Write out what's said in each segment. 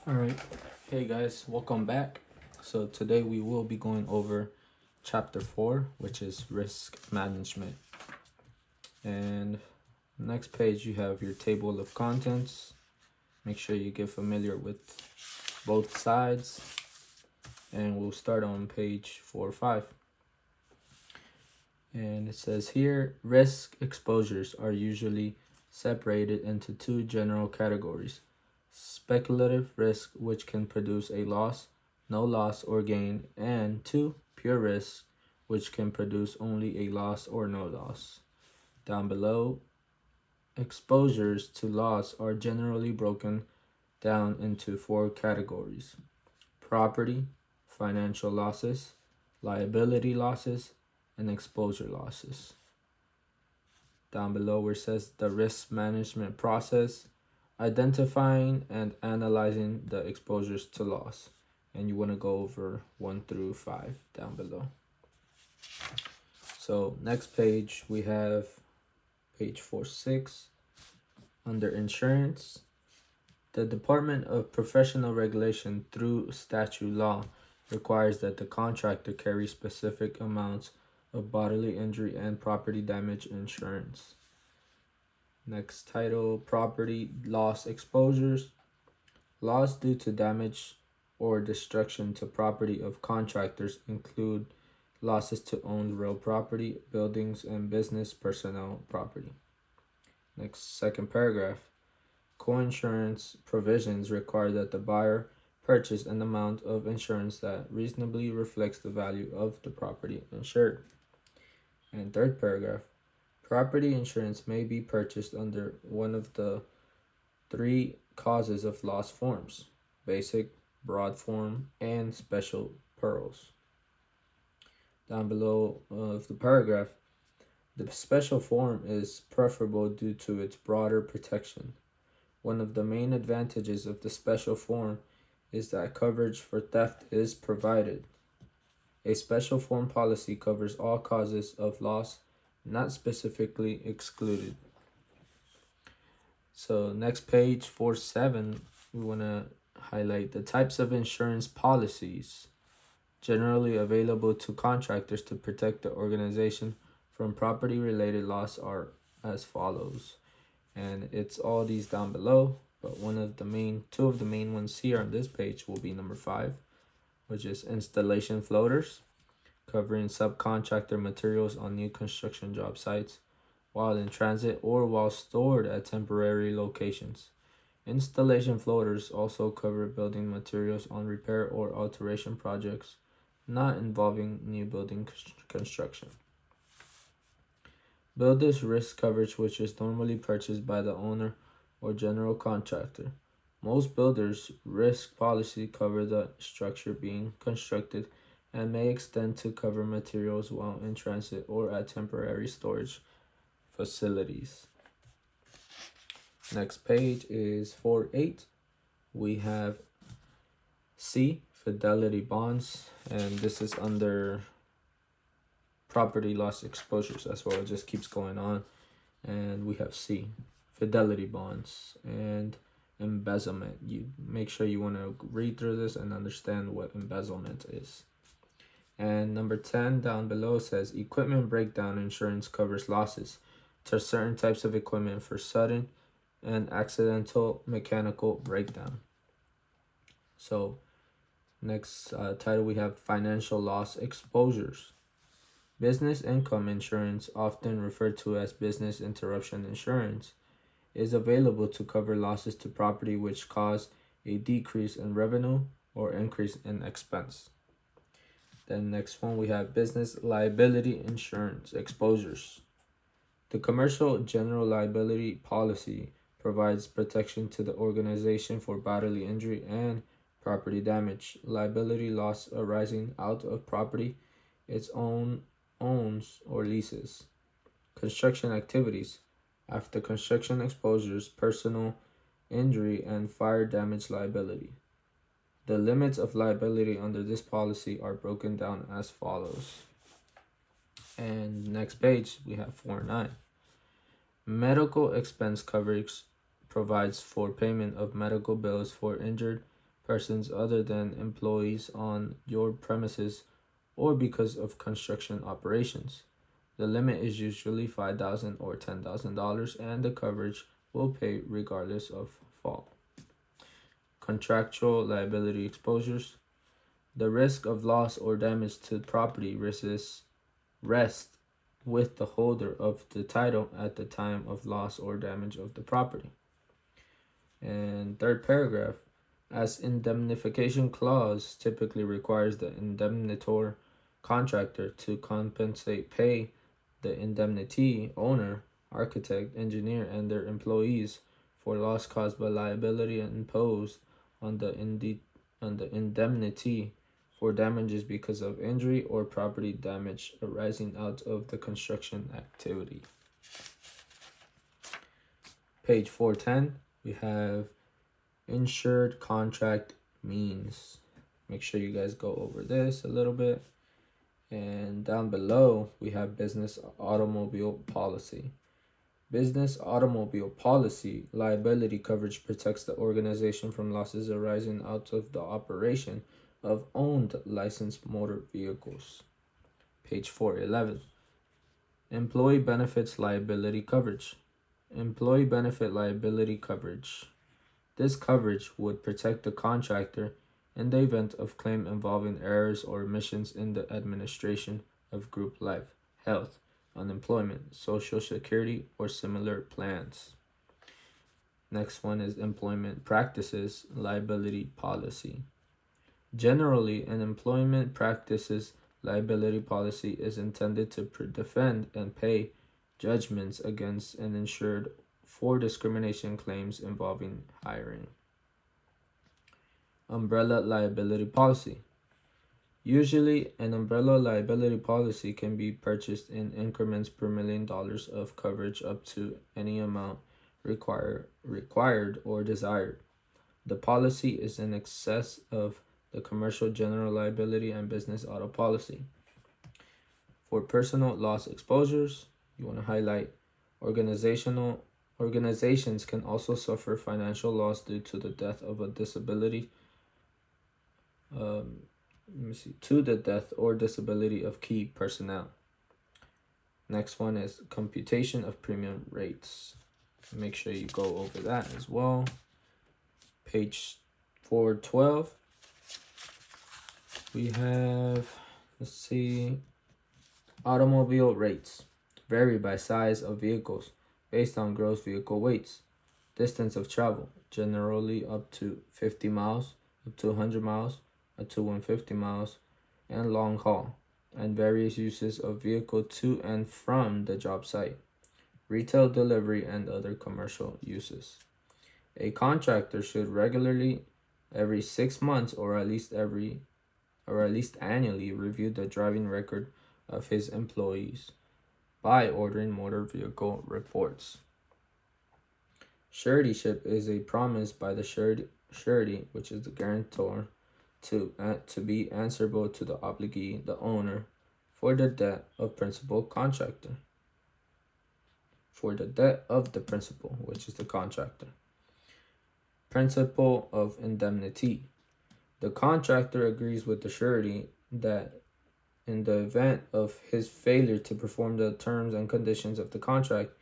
All right. Hey guys, welcome back. So today we will be going over chapter 4, which is risk management. And next page you have your table of contents. Make sure you get familiar with both sides. And we'll start on page 4 or 5. And it says here, risk exposures are usually separated into two general categories. Speculative risk, which can produce a loss, no loss or gain, and 2. Pure risk, which can produce only a loss or no loss. Down below, exposures to loss are generally broken down into 4 categories: property, financial losses, liability losses, and exposure losses. Down below where it says the risk management process, identifying and analyzing the exposures to loss. And you want to go over 1 through 5 down below. So next page we have page 4-6 under insurance. The Department of Professional Regulation through statute law requires that the contractor carry specific amounts of bodily injury and property damage insurance. Next title, property loss exposures. Loss due to damage or destruction to property of contractors include losses to owned real property, buildings, and business personnel property. Next, second paragraph. Coinsurance provisions require that the buyer purchase an amount of insurance that reasonably reflects the value of the property insured. And third paragraph. Property insurance may be purchased under one of the 3 causes of loss forms: basic, broad form, and special perils. Down below of the paragraph, the special form is preferable due to its broader protection. One of the main advantages of the special form is that coverage for theft is provided. A special form policy covers all causes of loss not specifically excluded. So next page 4-7, we want to highlight the types of insurance policies generally available to contractors to protect the organization from property related loss are as follows. And it's all these down below, but two of the main ones here on this page will be number 5, which is installation floaters, covering subcontractor materials on new construction job sites while in transit or while stored at temporary locations. Installation floaters also cover building materials on repair or alteration projects not involving new building construction. Builder's risk coverage, which is normally purchased by the owner or general contractor. Most builders' risk policy cover the structure being constructed and may extend to cover materials while in transit or at temporary storage facilities. Next page is 4-8. We have C, fidelity bonds, and this is under property loss exposures as well. It just keeps going on. And we have C, fidelity bonds, and embezzlement. You make sure you want to read through this and understand what embezzlement is. And number 10 down below says equipment breakdown insurance covers losses to certain types of equipment for sudden and accidental mechanical breakdown. So next title we have financial loss exposures. Business income insurance, often referred to as business interruption insurance, is available to cover losses to property which cause a decrease in revenue or increase in expense. Then next one we have business liability insurance exposures. The commercial general liability policy provides protection to the organization for bodily injury and property damage, liability loss arising out of property its owns or leases, construction activities, after construction exposures, personal injury, and fire damage liability. The limits of liability under this policy are broken down as follows. And next page, we have 4-9. Medical expense coverage provides for payment of medical bills for injured persons other than employees on your premises or because of construction operations. The limit is usually $5,000 or $10,000 and the coverage will pay regardless of fault. Contractual liability exposures. The risk of loss or damage to property rests with the holder of the title at the time of loss or damage of the property. And third paragraph, as indemnification clause typically requires the indemnitor contractor to pay the indemnity owner, architect, engineer, and their employees for loss caused by liability imposed on the indemnity for damages because of injury or property damage arising out of the construction activity. Page 410, we have insured contract means. Make sure you guys go over this a little bit. And down below, we have business automobile policy. Business automobile policy liability coverage protects the organization from losses arising out of the operation of owned licensed motor vehicles. Page 411. Employee benefits liability coverage. Employee benefit liability coverage. This coverage would protect the contractor in the event of claim involving errors or omissions in the administration of group life, health, unemployment, social security, or similar plans. Next one is employment practices liability policy. Generally, an employment practices liability policy is intended to defend and pay judgments against an insured for discrimination claims involving hiring. Umbrella liability policy. Usually, an umbrella liability policy can be purchased in increments per $1 million of coverage up to any amount required or desired. The policy is in excess of the commercial general liability and business auto policy. For personal loss exposures, you want to highlight organizations can also suffer financial loss due to the death of a disability. To the death or disability of key personnel. Next one is computation of premium rates. Make sure you go over that as well. Page 412. We have, automobile rates vary by size of vehicles based on gross vehicle weights, distance of travel, generally up to 50 miles, up to 100 miles, up to 150 miles, and long haul, and various uses of vehicle to and from the job site, retail delivery, and other commercial uses. A contractor should regularly, every 6 months or at least annually, review the driving record of his employees by ordering motor vehicle reports. Suretyship is a promise by the surety, which is the guarantor, to be answerable to the obligee, the owner, for the debt of principal contractor. For the debt of the principal, which is the contractor. Principle of indemnity. The contractor agrees with the surety that in the event of his failure to perform the terms and conditions of the contract,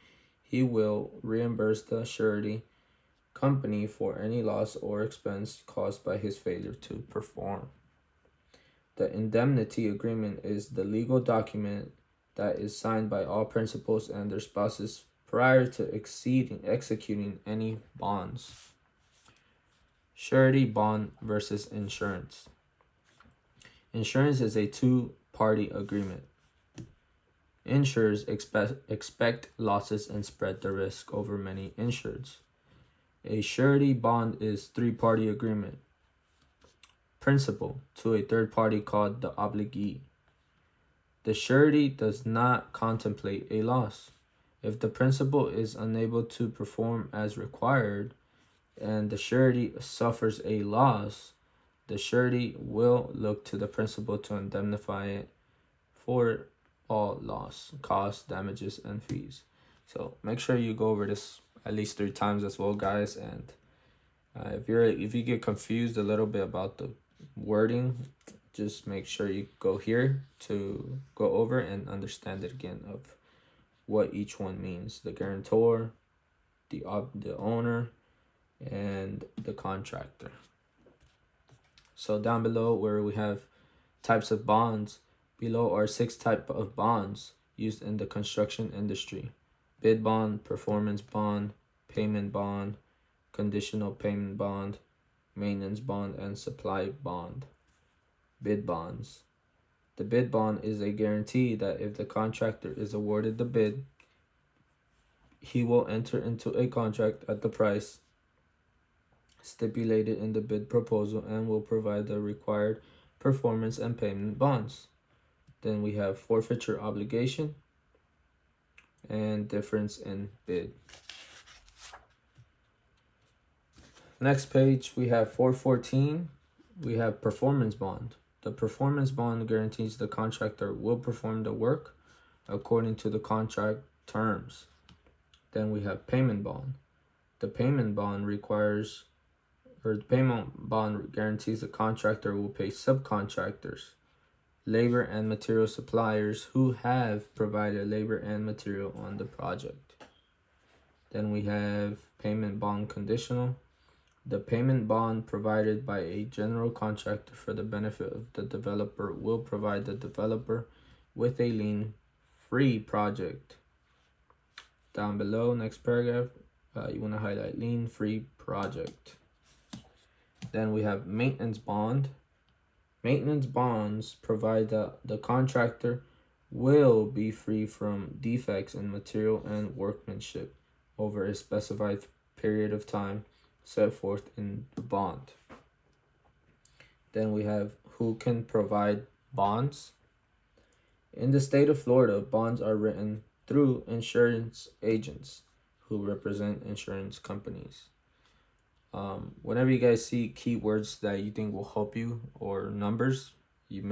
he will reimburse the surety company for any loss or expense caused by his failure to perform. The indemnity agreement is the legal document that is signed by all principals and their spouses prior to executing any bonds. Surety bond versus insurance. Insurance is a two-party agreement. Insurers expect losses and spread the risk over many insureds. A surety bond is three-party agreement. Principal to a third party called the obligee. The surety does not contemplate a loss. If the principal is unable to perform as required and the surety suffers a loss, the surety will look to the principal to indemnify it for all loss, costs, damages, and fees. So make sure you go over this at least 3 times as well, guys, and If you get confused a little bit about the wording, just make sure you go here to go over and understand it again of what each one means: the guarantor, the owner, and the contractor. So down below where we have types of bonds, below are 6 types of bonds used in the construction industry: bid bond, performance bond, payment bond, conditional payment bond, maintenance bond, and supply bond. Bid bonds. The bid bond is a guarantee that if the contractor is awarded the bid, he will enter into a contract at the price stipulated in the bid proposal and will provide the required performance and payment bonds. Then we have forfeiture obligation and difference in bid. Next page, we have 414. We have performance bond. The performance bond guarantees the contractor will perform the work according to the contract terms. Then we have payment bond. The payment bond guarantees the contractor will pay subcontractors, labor and material suppliers who have provided labor and material on the project. Then we have payment bond conditional. The payment bond provided by a general contractor for the benefit of the developer will provide the developer with a lien-free project. Down below, next paragraph, you want to highlight lien-free project. Then we have maintenance bond. Maintenance bonds provide that the contractor will be free from defects in material and workmanship over a specified period of time set forth in the bond. Then we have who can provide bonds. In the state of Florida, bonds are written through insurance agents who represent insurance companies. Whenever you guys see keywords that you think will help you or numbers, you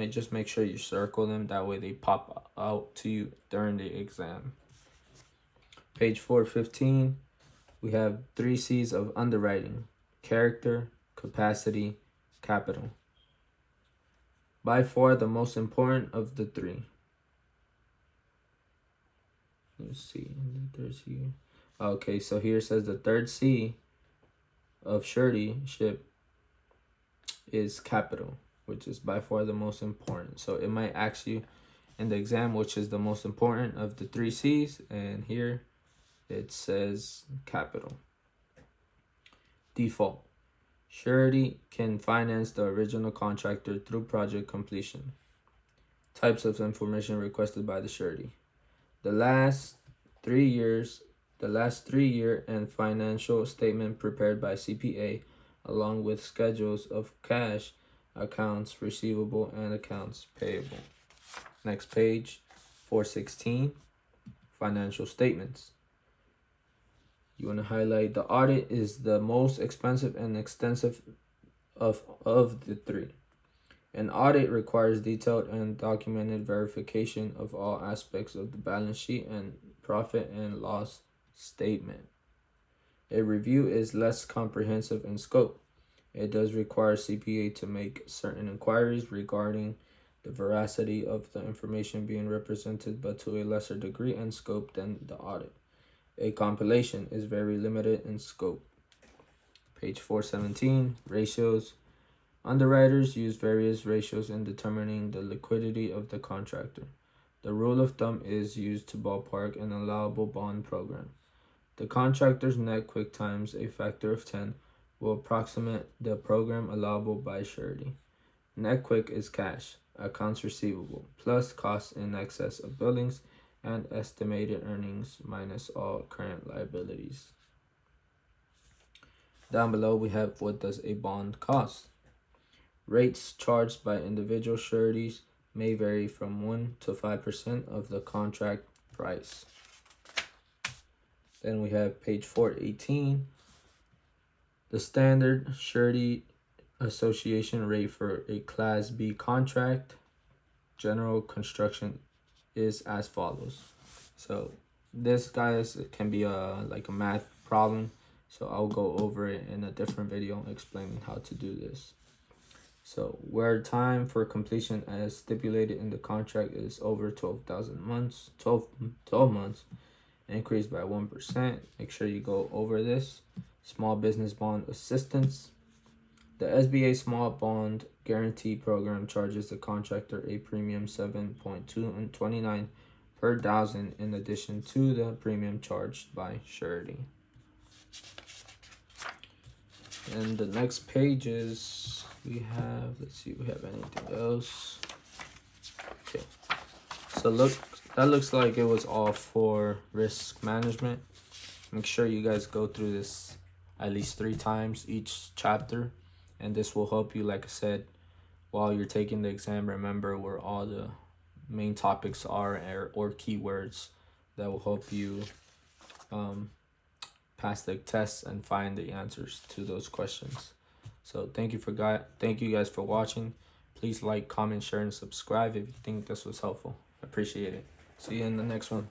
just make sure you circle them. That way they pop out to you during the exam. Page 415, we have 3 C's of underwriting: character, capacity, capital. By far the most important of the 3. Let's see, the 3rd C. Okay, so here it says the 3rd C of suretyship is capital, which is by far the most important. So it might ask you in the exam which is the most important of the 3 C's, and here it says capital. Default. Surety can finance the original contractor through project completion. Types of information requested by the surety: the last 3 year and financial statement prepared by CPA, along with schedules of cash, accounts receivable, and accounts payable. Next page, 416, financial statements. You want to highlight the audit is the most expensive and extensive of the 3. An audit requires detailed and documented verification of all aspects of the balance sheet and profit and loss statement. A review is less comprehensive in scope. It does require CPA to make certain inquiries regarding the veracity of the information being represented, but to a lesser degree and scope than the audit. A compilation is very limited in scope. Page 417, ratios. Underwriters use various ratios in determining the liquidity of the contractor. The rule of thumb is used to ballpark an allowable bond program. The contractor's net quick times a factor of 10 will approximate the program allowable by surety. Net quick is cash, accounts receivable, plus costs in excess of billings and estimated earnings minus all current liabilities. Down below we have what does a bond cost. Rates charged by individual sureties may vary from 1 to 5% of the contract price. Then we have page 418, the standard surety association rate for a Class B contract, general construction, is as follows. So this, guys, can be like a math problem. So I'll go over it in a different video explaining how to do this. So where time for completion as stipulated in the contract is over 12,000 months, 12 months, increased by 1%. Make sure you go over this. Small business bond assistance. The SBA Small Bond Guarantee Program charges the contractor a premium 7.2 and 29 per thousand in addition to the premium charged by surety. And the next pages we have, let's see if we have anything else. Okay, so that looks like it was all for risk management. Make sure you guys go through this at least 3 times each chapter, and this will help you, like I said, while you're taking the exam, remember where all the main topics are or keywords that will help you pass the tests and find the answers to those questions. So thank you guys for watching. Please like, comment, share, and subscribe if you think this was helpful. Appreciate it. See you in the next one.